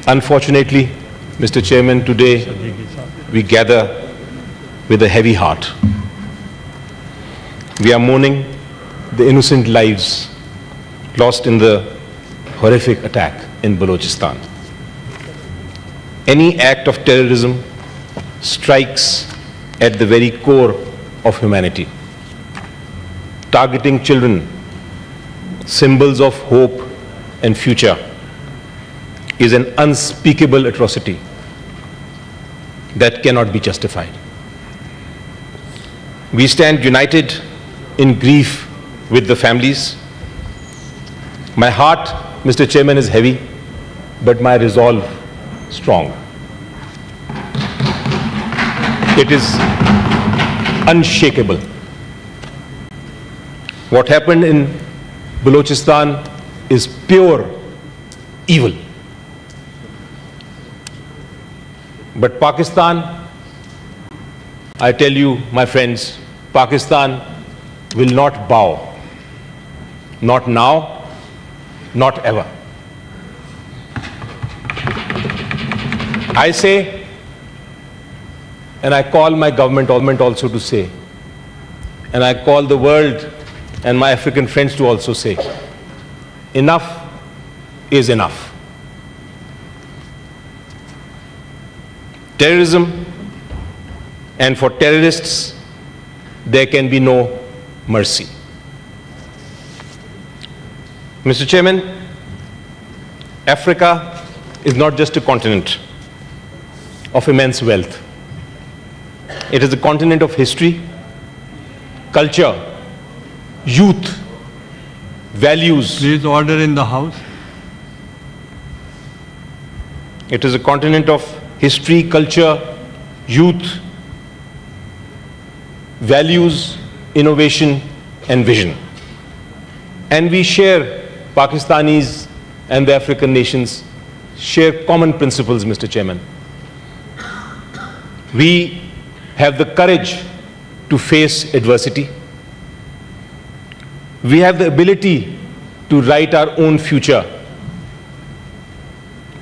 Unfortunately, Mr. Chairman, today we gather with a heavy heart. We are mourning the innocent lives lost in the horrific attack in Balochistan. Any act of terrorism strikes at the very core of humanity. Targeting children, symbols of hope and future, is an unspeakable atrocity that cannot be justified. We stand united in grief with the families. My heart, Mr. Chairman, is heavy, but my resolve strong. It is unshakable. What happened in Balochistan is pure evil. But Pakistan, I tell you, my friends, Pakistan will not bow. Not now, not ever. I say, and I call my government also to say, and I call the world and my African friends to also say, enough is enough. Terrorism, and for terrorists, there can be no mercy. Mr. Chairman, Africa is not just a continent of immense wealth. It is a continent of history, culture, youth, values. Please order in the House. It is a continent of history, culture, youth, values, innovation, and vision. And we share, Pakistanis and the African nations share common principles, Mr. Chairman. We have the courage to face adversity. We have the ability to write our own future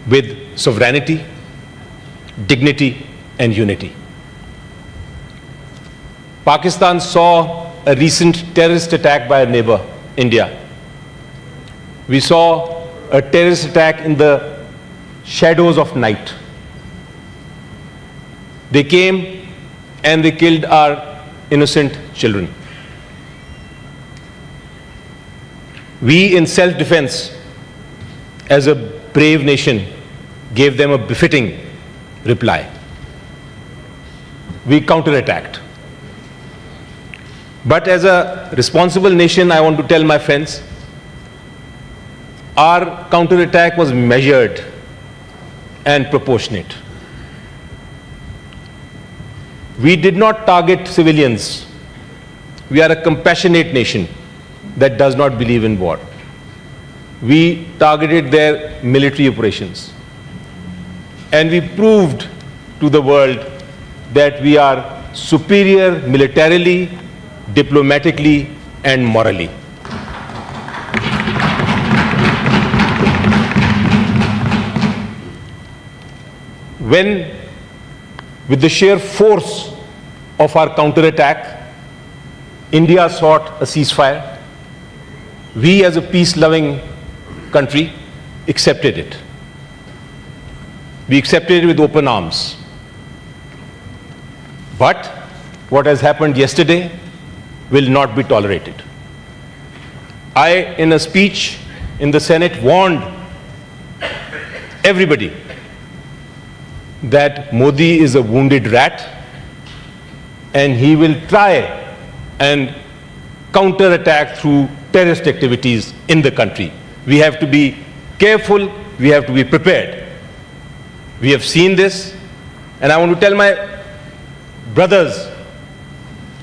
with sovereignty, dignity, and unity. Pakistan saw a recent terrorist attack by a neighbor, India. We saw a terrorist attack in the shadows of night. They came and they killed our innocent children. We, in self-defense, as a brave nation, gave them a befitting reply. We counterattacked. But as a responsible nation, I want to tell my friends, our counterattack was measured and proportionate. We did not target civilians. We are a compassionate nation that does not believe in war. We targeted their military operations. And we proved to the world that we are superior militarily, diplomatically, and morally. When, with the sheer force of our counterattack, India sought a ceasefire, we as a peace-loving country accepted it. We accepted it with open arms. But what has happened yesterday will not be tolerated. I, in a speech in the Senate, warned everybody that Modi is a wounded rat and he will try and counterattack through terrorist activities in the country. We have to be careful, we have to be prepared. We have seen this, and I want to tell my brothers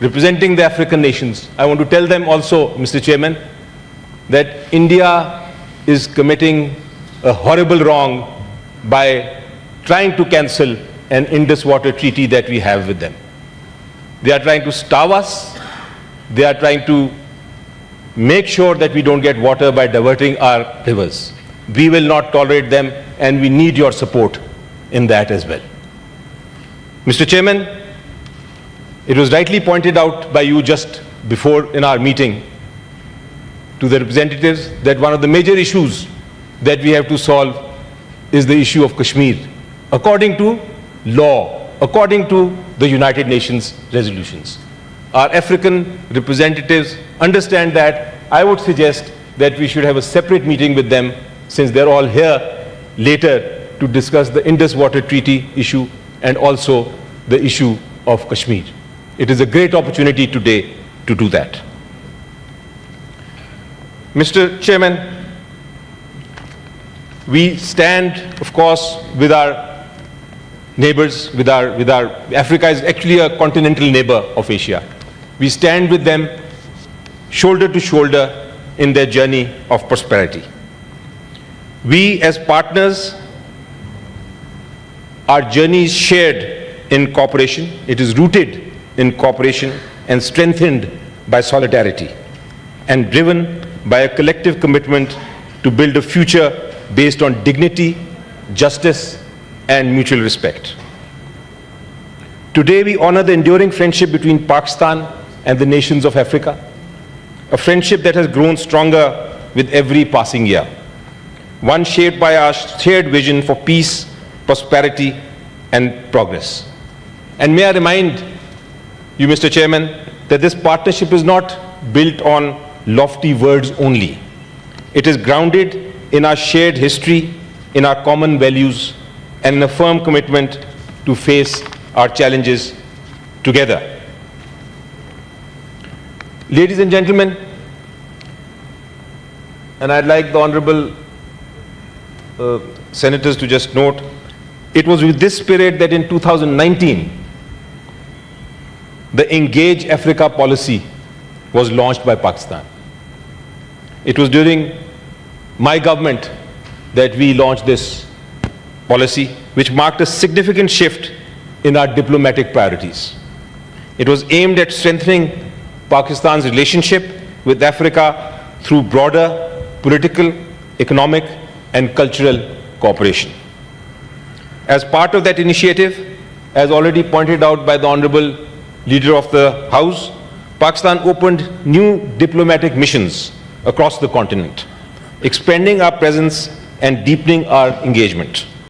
representing the African nations, I want to tell them also, Mr. Chairman, that India is committing a horrible wrong by trying to cancel an Indus water treaty that we have with them. They are trying to starve us. They are trying to make sure that we don't get water by diverting our rivers. We will not tolerate them, and we need your support in that as well. Mr. Chairman, it was rightly pointed out by you just before in our meeting to the representatives that one of the major issues that we have to solve is the issue of Kashmir, according to law, according to the United Nations resolutions. Our African representatives understand that. I would suggest that we should have a separate meeting with them, since they're all here later to discuss the Indus Water Treaty issue and also the issue of Kashmir. It is a great opportunity today to do that. Mr. Chairman, we stand, of course, with our neighbors, with our Africa is actually a continental neighbor of Asia. We stand with them shoulder to shoulder in their journey of prosperity. We as partners, our journey is shared in cooperation. It is rooted in cooperation and strengthened by solidarity and driven by a collective commitment to build a future based on dignity, justice, and mutual respect. Today we honor the enduring friendship between Pakistan and the nations of Africa, a friendship that has grown stronger with every passing year, one shaped by our shared vision for peace, prosperity, and progress. And may I remind you, Mr. Chairman, that this partnership is not built on lofty words only. It is grounded in our shared history, in our common values, and in a firm commitment to face our challenges together. Ladies and gentlemen, and I'd like the honorable senators to just note, it was with this spirit that in 2019, the Engage Africa policy was launched by Pakistan. It was during my government that we launched this policy, which marked a significant shift in our diplomatic priorities. It was aimed at strengthening Pakistan's relationship with Africa through broader political, economic, and cultural cooperation. As part of that initiative, as already pointed out by the Honorable Leader of the House, Pakistan opened new diplomatic missions across the continent, expanding our presence and deepening our engagement.